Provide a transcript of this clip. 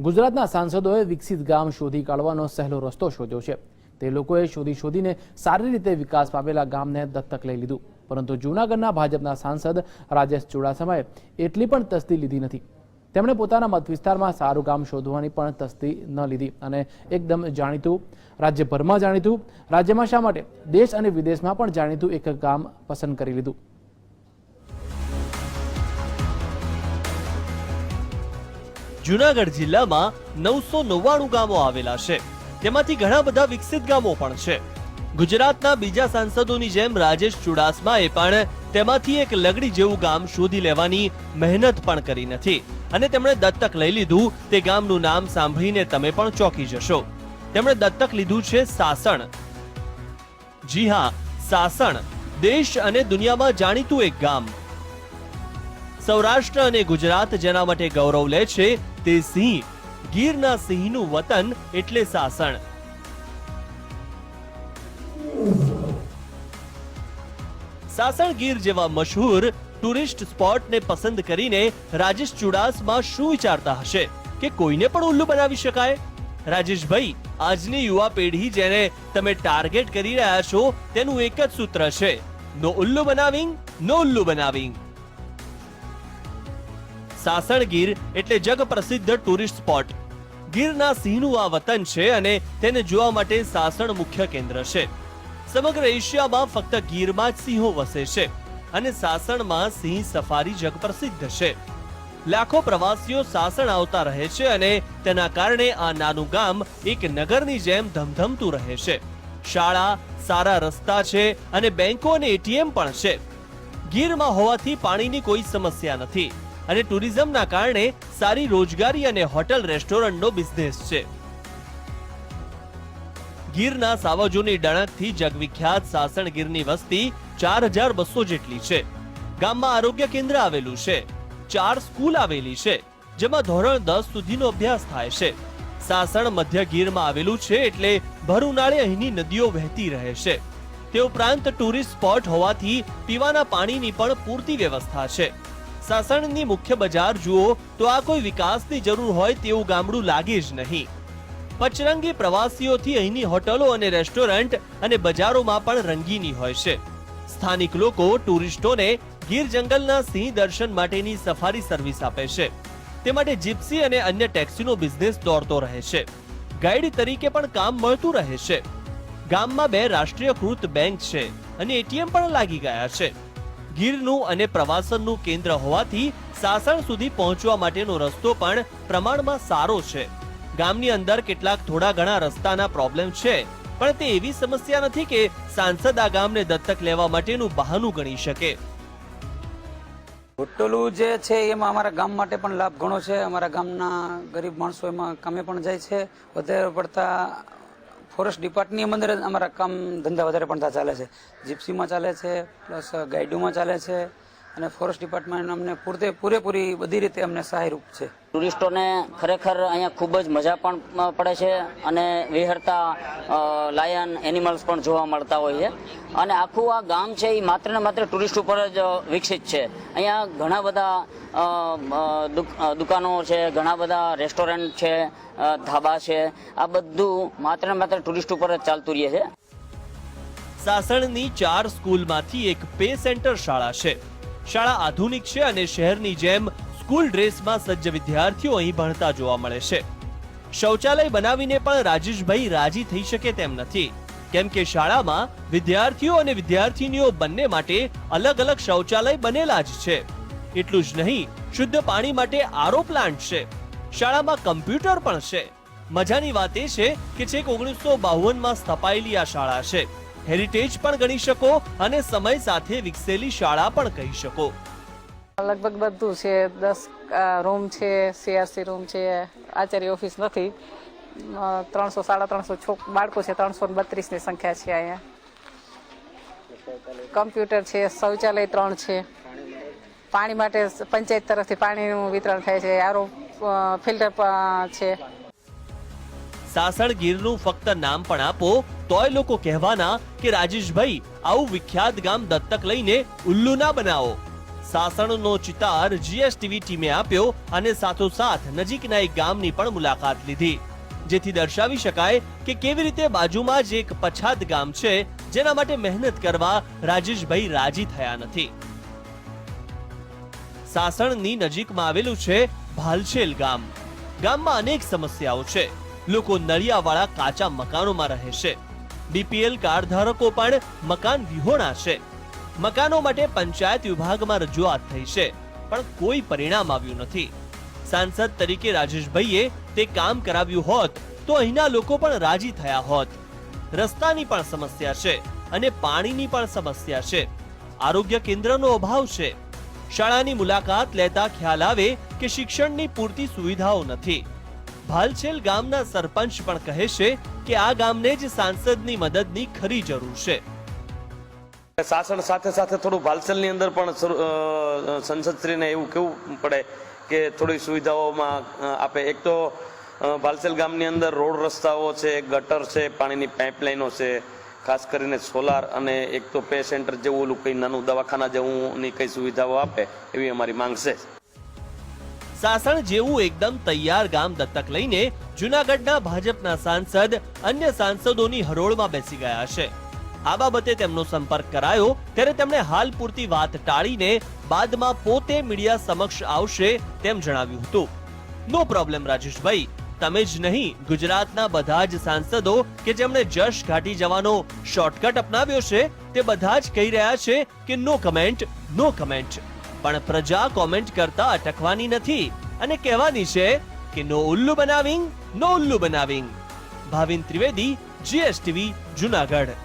ગુજરાતના સાંસદોએ વિકસિત ગામ શોધી કાઢવાનો સહેલો રસ્તો શોધ્યો છે। તે લોકોએ શોધીને સારી રીતે વિકાસ પામેલા ગામને દત્તક લઈ લીધું, પરંતુ જૂનાગઢના ભાજપના સાંસદ રાજેશ ચુડાસમાએ એટલી પણ તસ્દી લીધી નથી। તેમણે પોતાના મત વિસ્તારમાં સારું ગામ શોધવાની પણ તસ્દી ન લીધી અને એકદમ જાણીતું, રાજ્યભરમાં જાણીતું, રાજ્યમાં શા માટે દેશ અને વિદેશમાં પણ જાણીતું એક ગામ પસંદ કરી લીધું। જૂનાગઢ જિલ્લામાં 999 ગામો આવેલા છે, તેમાંથી ઘણા બધા વિકસિત ગામો પણ છે। ગુજરાતના બીજા સાંસદોની જેમ રાજેશ ચુડાસમાએ પણ તેમાંથી એક લગડી જેવું ગામ શોધી લેવાની મહેનત પણ કરી નથી અને તેમણે દત્તક લઈ લીધું। તે ગામનું નામ સાંભળીને તમે પણ ચોંકી જશો। તેમણે દત્તક લીધું છે સાસણ। જી હા, સાસણ દેશ અને દુનિયામાં જાણીતું એક ગામ। સૌરાષ્ટ્ર અને ગુજરાત જેના માટે ગૌરવ લે છે તે સિંહ, ગીરના સિંહનું વતન એટલે સાસણ। સાસણ ગીર જેવા મશહૂર ટુરિસ્ટ સ્પોટને પસંદ કરીને રાજેશ ચુડાસમા શું વિચારતા હશે કે કોઈને પણ ઉલ્લુ બનાવી શકાય? રાજેશભાઈ, આજની યુવા પેઢી જેને તમે ટાર્ગેટ કરી રહ્યા છો તેનું એક જ સૂત્ર છે, નો ઉલ્લુ બનાવિંગ, નો ઉલ્લુ બનાવિંગ। સાસણ ગીર એટલે જગ પ્રસિદ્ધ ટુરિસ્ટ સ્પોટ। ગીરના સિંહનું આ વતન છે અને તેને જોવા માટે સાસણ મુખ્ય કેન્દ્ર છે। સમગ્ર એશિયામાં ફક્ત ગીરમાં જ સિંહો વસે છે અને સાસણમાં સિંહ સફારી જગ પ્રસિદ્ધ છે। લાખો પ્રવાસીઓ સાસણ આવતા રહે છે અને તેના કારણે આ નાનું ગામ એક નગરની જેમ ધમધમતું રહે છે। શાળા, સારા રસ્તા છે અને બેંકો અને એટીએમ પણ છે। ગીરમાં હોવાથી પાણીની કોઈ સમસ્યા નથી અને ટુરિઝમના કારણે સારી રોજગારી અને હોટલ રેસ્ટોરન્ટનો બિઝનેસ છે। ગીરના સાવજોની ડણકથી જગવિખ્યાત સાસણ ગીરની વસ્તી 4200 જેટલી છે। ગામમાં આરોગ્ય કેન્દ્ર આવેલું છે, 4 સ્કૂલ આવેલી છે જેમાં ધોરણ 10 સુધીનો અભ્યાસ થાય છે। સાસણ મધ્ય ગીરમાં આવેલું છે એટલે ભર ઉનાળે અહીંની નદીઓ વહેતી રહે છે। તે ઉપરાંત ટુરિસ્ટ સ્પોટ હોવાથી પીવાના પાણીની પણ પૂરતી વ્યવસ્થા છે। સાસણની મુખ્ય બજાર જુઓ તો આ કોઈ વિકાસની જરૂર હોય તેવું ગામડું લાગે જ નહીં। પચરંગી પ્રવાસીઓથી અહીંની હોટલો અને રેસ્ટોરન્ટ અને બજારોમાં પણ રંગીની હોય છે। સ્થાનિક લોકો ટુરિસ્ટોને ગીર જંગલના સિંહ દર્શન માટેની સફારી સર્વિસ આપે છે। તે માટે જીપ્સી અને અન્ય ટેક્સીનો બિઝનેસ દોડતો રહે છે। ગાઈડ તરીકે પણ કામ મળતું રહે છે। ગામમાં 2 રાષ્ટ્રીયકૃત બેંક છે અને એટીએમ પણ લાગી ગયા છે। ગીરનું અને પ્રવાસનનું કેન્દ્ર હોવાથી સાસણ સુધી પહોંચવા માટેનો રસ્તો પણ પ્રમાણમાં સારો છે। ગામની અંદર કેટલાક થોડા ઘણા રસ્તાના પ્રોબ્લેમ છે, પણ તે એવી સમસ્યા નથી કે સાંસદ આ ગામને દત્તક લેવા માટેનું બહાનું ગણી શકે। હોટલો જે છે એમાં અમારા ગામ માટે પણ લાભ ઘણો છે। અમારા ગામના ગરીબ માણસો એમાં કામે પણ જાય છે। વધારે પડતા ફોરેસ્ટ ડિપાર્ટમેન્ટની અંદર અમારા કામ ધંધા વધારે પડતા ચાલે છે। જીપ્સીમાં ચાલે છે, પ્લસ ગાઈડોમાં ચાલે છે અને ફોરેસ્ટ ડિપાર્ટમેન્ટ અમને પૂરેપૂરી બધી રીતે અમને સહાયરૂપ છે। ટુરિસ્ટોને ખરેખર અહીંયા ખૂબ જ મજા પણ પડે છે અને વિહરતા લાયન એનિમલ્સ પણ જોવા મળતા હોય છે અને આખું આ ગામ છે એ માત્ર ને માત્ર ટુરિસ્ટ ઉપર જ વિકસિત છે। અહીંયા ઘણા બધા દુકાનો છે, ઘણા બધા રેસ્ટોરન્ટ છે, ધાબા છે, આ બધું માત્ર ને માત્ર ટુરિસ્ટ ઉપર જ ચાલતું રહે છે। સાસણની 4 સ્કૂલમાંથી એક પે સેન્ટર શાળા છે। શાળા આધુનિક છે અને શહેરની જેમ સ્કૂલ ડ્રેસમાં સજ્જ વિદ્યાર્થીઓ અહીં ભણતા જોવા મળે છે। શૌચાલય બનાવીને પણ રાજેશભાઈ રાજી થઈ શકે તેમ નથી, કેમ કે શાળામાં વિદ્યાર્થીઓ અને વિદ્યાર્થીનીઓ બંને માટે અલગ અલગ શૌચાલય બનેલા જ છે। એટલું જ નહીં, શુદ્ધ પાણી માટે આરો પ્લાન્ટ છે। શાળામાં કમ્પ્યુટર પણ છે। મજાની વાત એ છે કે છેક 1952માં સ્થપાયેલી આ શાળા છે। હેરિટેજ પણ ગણી શકો અને સમય સાથે વિકસેલી શાળા પણ કહી શકો। લગભગ બધું છે। 10 રૂમ છે, સીઆરસી રૂમ છે, આચાર્ય ઓફિસ નથી, 300 350 બાળકો છે, 332ની સંખ્યા છે। અહીંયા કમ્પ્યુટર છે, શૌચાલય 3 છે, પાણી માટે પંચાયત તરફથી પાણીનું વિતરણ થાય છે, આરો ફિલ્ટર છે। સાસણ ગીરનું ફક્ત નામ પણ આપો તોય લોકો કહેવાના કે રાજેશભાઈ આવું વિખ્યાત ગામ દત્તક લઈને ઉલ્લુ ના બનાવો। સાસણનો ચિતાર જીએસટીવી ટીમે આપ્યો અને સાથોસાથ નજીકના એક ગામની પણ મુલાકાત લીધી, જેથી દર્શાવી શકાય કે કેવી રીતે બાજુમાં જ એક પછાત ગામ છે જેના માટે મહેનત કરવા રાજેશભાઈ રાજી થયા નથી. સાસણની નજીકમાં આવેલું છે ભાલછેલ ગામ. ગામમાં અનેક સમસ્યાઓ છે. લોકો નળિયાવાળા કાચા મકાનોમાં રહે છે. બીપીએલ કાર્ડ ધારકો પણ મકાન વિહોણા છે. મકાનો માટે પંચાયત વિભાગમાં રજૂઆત થઈ છે, પણ કોઈ પરિણામ આવ્યું નથી. સાંસદ તરીકે રાજેશભાઈએ તે કામ કરાવ્યું હોત તો અહીંના લોકો પણ રાજી થયા હોત. રસ્તાની પણ સમસ્યા છે અને પાણીની પણ સમસ્યા છે. આરોગ્ય કેન્દ્રનો અભાવ છે. શાળાની મુલાકાત લેતા ખ્યાલ આવે કે શિક્ષણની પૂરતી સુવિધાઓ નથી. ભાલછેલ ગામના સરપંચ પણ કહે છે કે આ ગામને જ સાંસદની મદદની ખરી જરૂર છે. સાસણ સાથે સાથે થોડું ભાલસેલની અંદર પણ સંસદશ્રીને એવું કહેવું પડે કે થોડી સુવિધાઓમાં આપે. એક તો ભાલસેલ ગામની અંદર રોડ રસ્તાઓ છે, ગટર છે, પાણીની પાઇપલાઇનો છે, ખાસ કરીને સોલાર, અને એક તો પે સેન્ટર જેવું ઓલું કંઈ નાનું દવાખાના જેવુંની કઈ સુવિધાઓ આપે એવી અમારી માંગ છે. સાસણ જેવું એકદમ તૈયાર ગામ દત્તક લઈને જૂનાગઢના ભાજપના સાંસદ અન્ય સાંસદોની હરોળમાં બેસી ગયા છે. આ બાબતે તેમનો સંપર્ક કરાયો ત્યારે તેમણે હાલ પૂરતી વાત ટાળીને બાદમાં પોતે મીડિયા સમક્ષ આવશે તેમ જણાવ્યું હતું. નો પ્રોબ્લેમ રાજેશભાઈ, તમે જ નહીં, ગુજરાતના બધા જ સાંસદો કે જેમણે જશ ઘાટી જવાનો શોર્ટકટ અપનાવ્યો છે તે બધા જ કહી રહ્યા છે કે નો કમેન્ટ, નો કમેન્ટ. પણ પ્રજા કોમેન્ટ કરતા અટકવાની નથી અને કહેવાની છે કે નો ઉલ્લુ બનાવિંગ, નો ઉલ્લુ બનાવિંગ. ભાવિન ત્રિવેદી, જીએસટીવી, જૂનાગઢ.